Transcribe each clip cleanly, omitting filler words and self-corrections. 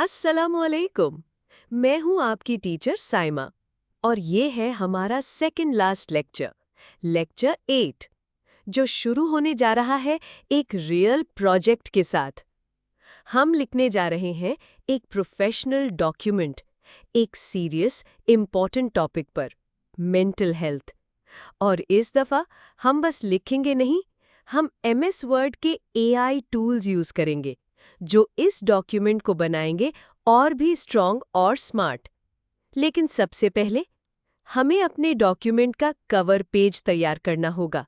अस्सलामुअलैकुम। मैं हूं आपकी टीचर साइमा और ये है हमारा सेकंड लास्ट लेक्चर, लेक्चर 8, जो शुरू होने जा रहा है एक रियल प्रोजेक्ट के साथ। हम लिखने जा रहे हैं एक प्रोफेशनल डॉक्यूमेंट, एक सीरियस इम्पॉर्टेंट टॉपिक पर, मेंटल हेल्थ। और इस दफ़ा हम बस लिखेंगे नहीं, हम MS वर्ड के AI टूल्स यूज़ करेंगे, जो इस डॉक्यूमेंट को बनाएंगे और भी स्ट्रॉन्ग और स्मार्ट। लेकिन सबसे पहले हमें अपने डॉक्यूमेंट का कवर पेज तैयार करना होगा।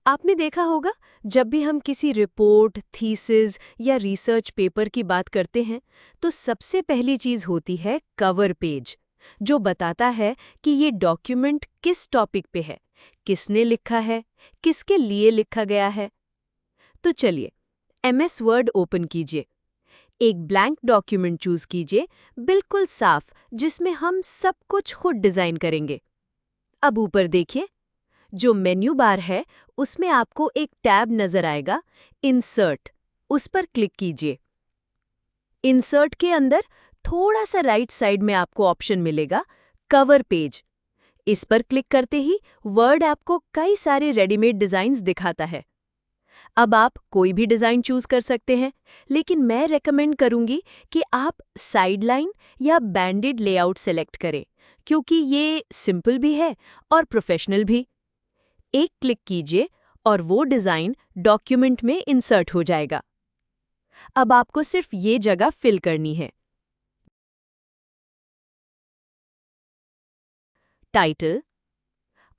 आपने देखा होगा, जब भी हम किसी रिपोर्ट, थीसिस या रिसर्च पेपर की बात करते हैं, तो सबसे पहली चीज़ होती है कवर पेज, जो बताता है कि ये डॉक्यूमेंट किस टॉपिक पे है, किसने लिखा है, किसके लिए लिखा गया है। तो चलिए, MS वर्ड ओपन कीजिए। एक ब्लैंक डॉक्यूमेंट चूज कीजिए, बिल्कुल साफ, जिसमें हम सब कुछ खुद डिजाइन करेंगे। अब ऊपर देखिए, जो मेन्यू बार है उसमें आपको एक टैब नजर आएगा, इंसर्ट। उस पर क्लिक कीजिए। इंसर्ट के अंदर थोड़ा सा राइट साइड में आपको ऑप्शन मिलेगा, कवर पेज। इस पर क्लिक करते ही वर्ड आपको कई सारे रेडीमेड डिजाइन्स दिखाता है। अब आप कोई भी डिज़ाइन चूज़ कर सकते हैं, लेकिन मैं रेकमेंड करूंगी कि आप साइड लाइन या बैंडेड लेआउट सेलेक्ट करें, क्योंकि ये सिंपल भी है और प्रोफेशनल भी। एक क्लिक कीजिए और वो डिज़ाइन डॉक्यूमेंट में इंसर्ट हो जाएगा। अब आपको सिर्फ ये जगह फिल करनी है। Title: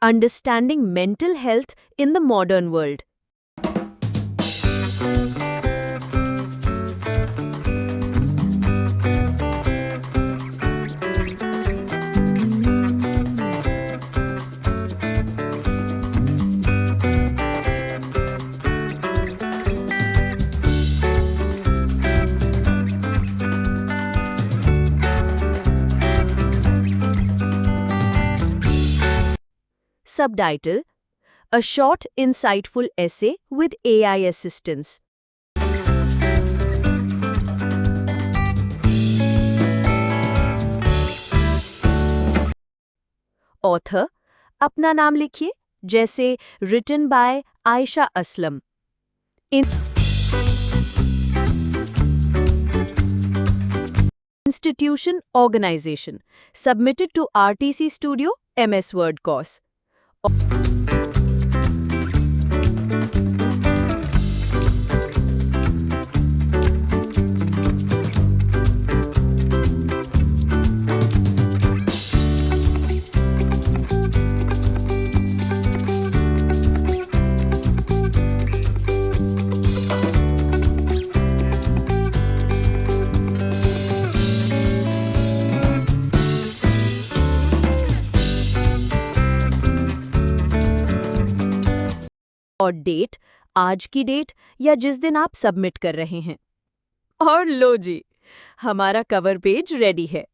understanding mental health in the modern world. Subtitle: A short, insightful essay with AI assistance. Author: अपना नाम लिखिए, जैसे written by Ayesha Aslam. Institution Organization. Submitted to RTC Studio MS Word course. और डेट, आज की डेट या जिस दिन आप सबमिट कर रहे हैं। और लो जी, हमारा कवर पेज रेडी है।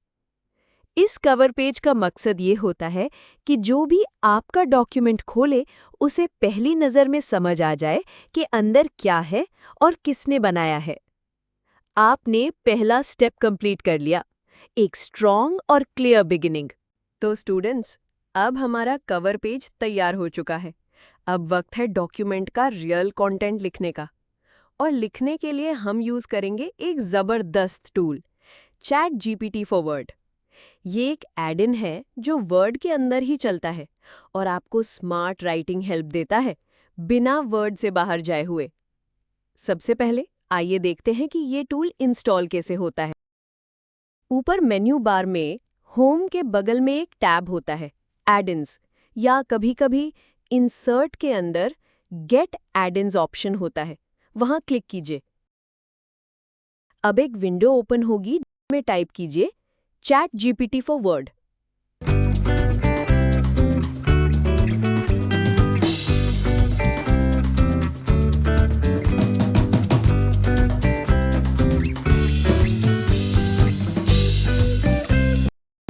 इस कवर पेज का मकसद ये होता है कि जो भी आपका डॉक्यूमेंट खोले, उसे पहली नज़र में समझ आ जाए कि अंदर क्या है और किसने बनाया है। आपने पहला स्टेप कंप्लीट कर लिया, एक स्ट्रॉन्ग और क्लियर बिगिनिंग। तो स्टूडेंट्स, अब हमारा कवर पेज तैयार हो चुका है। अब वक्त है डॉक्यूमेंट का रियल कंटेंट लिखने का। और लिखने के लिए हम यूज़ करेंगे एक ज़बरदस्त टूल, ChatGPT फॉर वर्ड। ये एक ऐड इन है जो वर्ड के अंदर ही चलता है और आपको स्मार्ट राइटिंग हेल्प देता है, बिना वर्ड से बाहर जाए हुए। सबसे पहले आइए देखते हैं कि ये टूल इंस्टॉल कैसे होता है। ऊपर मेन्यू बार में होम के बगल में एक टैब होता है, एड-इन्स, या कभी-कभी इंसर्ट के अंदर गेट एड-इन्स ऑप्शन होता है, वहां क्लिक कीजिए। अब एक विंडो ओपन होगी, जिसमें टाइप कीजिए ChatGPT फॉर वर्ड।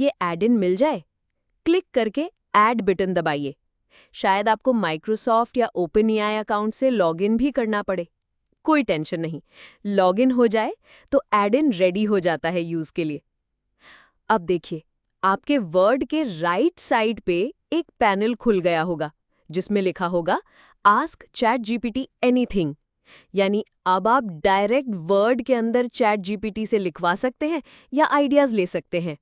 ये ऐड इन मिल जाए, क्लिक करके ऐड बटन दबाइए। शायद आपको माइक्रोसॉफ्ट या ओपनएआई अकाउंट से लॉगिन भी करना पड़े। कोई टेंशन नहीं, लॉगिन हो जाए तो ऐड इन रेडी हो जाता है यूज के लिए। अब देखिए, आपके वर्ड के राइट साइड पे एक पैनल खुल गया होगा जिसमें लिखा होगा आस्क चैट जीपीटी एनीथिंग। यानी अब आप डायरेक्ट वर्ड के अंदर चैट जीपीटी से लिखवा सकते हैं या आइडियाज ले सकते हैं।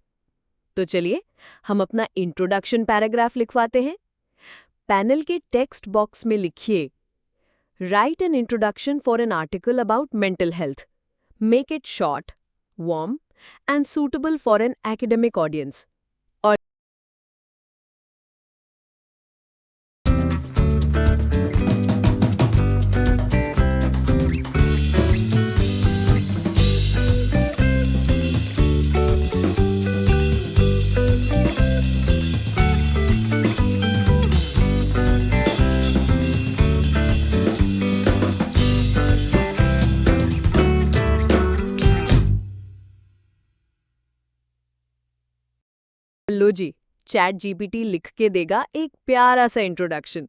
तो चलिए हम अपना इंट्रोडक्शन पैराग्राफ लिखवाते हैं। पैनल के टेक्स्ट बॉक्स में लिखिए, right an introduction for an article about mental health, make it short, warm and suitable for an academic audience. और लो जी, चैट जीपीटी लिख के देगा एक प्यारा सा इंट्रोडक्शन।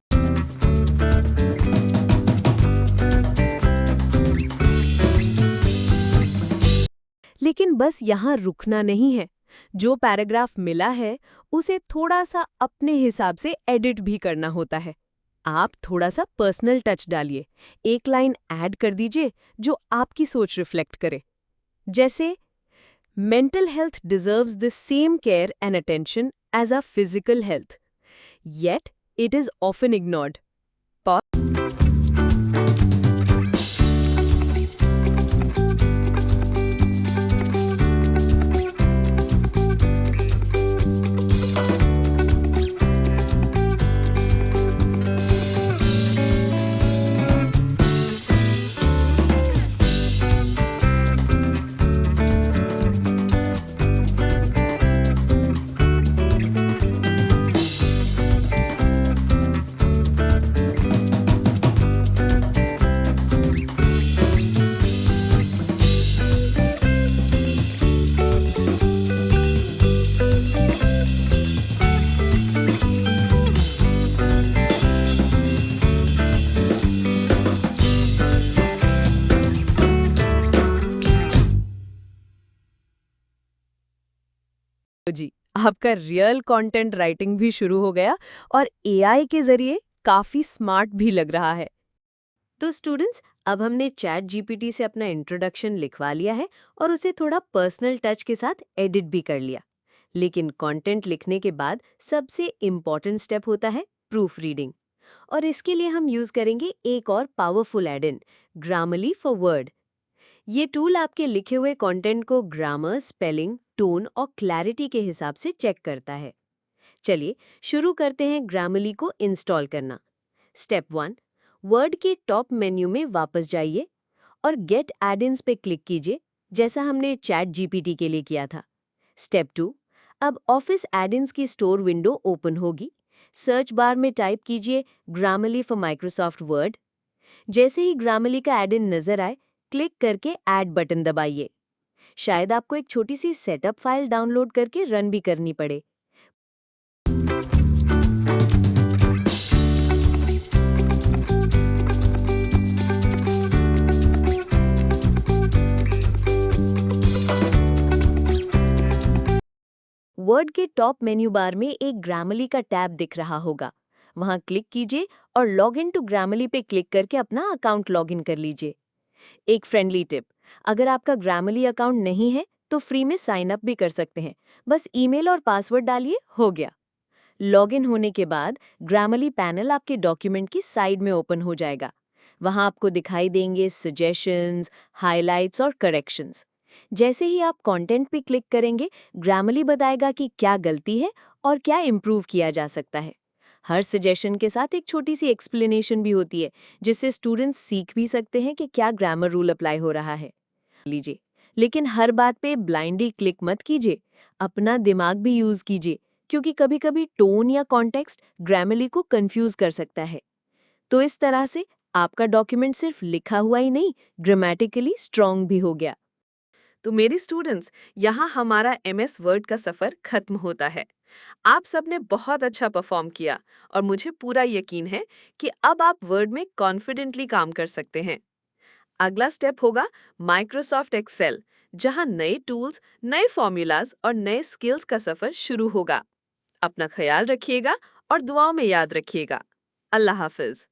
लेकिन बस यहाँ रुकना नहीं है। जो पैराग्राफ मिला है उसे थोड़ा सा अपने हिसाब से एडिट भी करना होता है। आप थोड़ा सा पर्सनल टच डालिए, एक लाइन ऐड कर दीजिए जो आपकी सोच रिफ्लेक्ट करे। जैसे, mental health deserves the same care and attention as a physical health, yet it is often ignored. जी, आपका रियल कंटेंट राइटिंग भी शुरू हो गया और एआई के जरिए काफी स्मार्ट भी लग रहा है। तो स्टूडेंट्स, अब हमने चैट जीपीटी से अपना इंट्रोडक्शन लिखवा लिया है और उसे थोड़ा पर्सनल टच के साथ एडिट भी कर लिया। लेकिन कंटेंट लिखने के बाद सबसे इम्पॉर्टेंट स्टेप होता है प्रूफ रीडिंग। और इसके लिए हम यूज करेंगे एक और powerful add in, Grammarly for Word. ये टूल आपके लिखे हुए कंटेंट को ग्रामर, स्पेलिंग, टोन और क्लैरिटी के हिसाब से चेक करता है। चलिए शुरू करते हैं ग्रामरली को इंस्टॉल करना। स्टेप 1, वर्ड के टॉप मेन्यू में वापस जाइए और गेट एड-इन्स पे क्लिक कीजिए, जैसा हमने चैट जीपीटी के लिए किया था। स्टेप 2, अब ऑफिस एड-इन्स की स्टोर विंडो ओपन होगी। सर्च बार में टाइप कीजिए ग्रामरली फॉर माइक्रोसॉफ्ट वर्ड। जैसे ही ग्रामरली का एड-इन नजर आए, क्लिक करके ऐड बटन दबाइए। शायद आपको एक छोटी सी सेटअप फाइल डाउनलोड करके रन भी करनी पड़े। वर्ड के टॉप मेन्यू बार में एक ग्रामरली का टैब दिख रहा होगा। वहां क्लिक कीजिए और लॉग इन टू ग्रामरली पे क्लिक करके अपना अकाउंट लॉग इन कर लीजिए। एक फ्रेंडली टिप, अगर आपका ग्रामरली अकाउंट नहीं है तो फ्री में साइन अप भी कर सकते हैं। बस ईमेल और पासवर्ड डालिए, हो गया। लॉगिन होने के बाद ग्रामरली पैनल आपके डॉक्यूमेंट की साइड में ओपन हो जाएगा। वहां आपको दिखाई देंगे सजेशंस, हाइलाइट्स और करेक्शंस। जैसे ही आप कंटेंट पे क्लिक करेंगे, ग्रामरली बताएगा कि क्या गलती है और क्या इम्प्रूव किया जा सकता है। हर सजेशन के साथ एक छोटी सी एक्सप्लेनेशन भी होती है, जिससे स्टूडेंट्स सीख भी सकते हैं कि क्या ग्रामर रूल अप्लाई हो रहा है। लीजिए, लेकिन हर बात पे ब्लाइंडली क्लिक मत कीजिए, अपना दिमाग भी यूज कीजिए, क्योंकि कभी-कभी टोन या कॉन्टेक्स्ट ग्रामरली को कंफ्यूज कर सकता है। तो इस तरह से आपका डॉक्यूमेंट सिर्फ लिखा हुआ ही नहीं, ग्रामेटिकली स्ट्रॉन्ग भी हो गया। तो मेरे स्टूडेंट्स, यहाँ हमारा एमएस वर्ड का सफ़र खत्म होता है। आप सबने बहुत अच्छा परफॉर्म किया और मुझे पूरा यकीन है कि अब आप वर्ड में कॉन्फिडेंटली काम कर सकते हैं। अगला स्टेप होगा माइक्रोसॉफ्ट एक्सेल, जहां नए टूल्स, नए फॉर्मूलाज और नए स्किल्स का सफर शुरू होगा। अपना ख्याल रखिएगा और दुआओं में याद रखिएगा। अल्लाह हाफिज।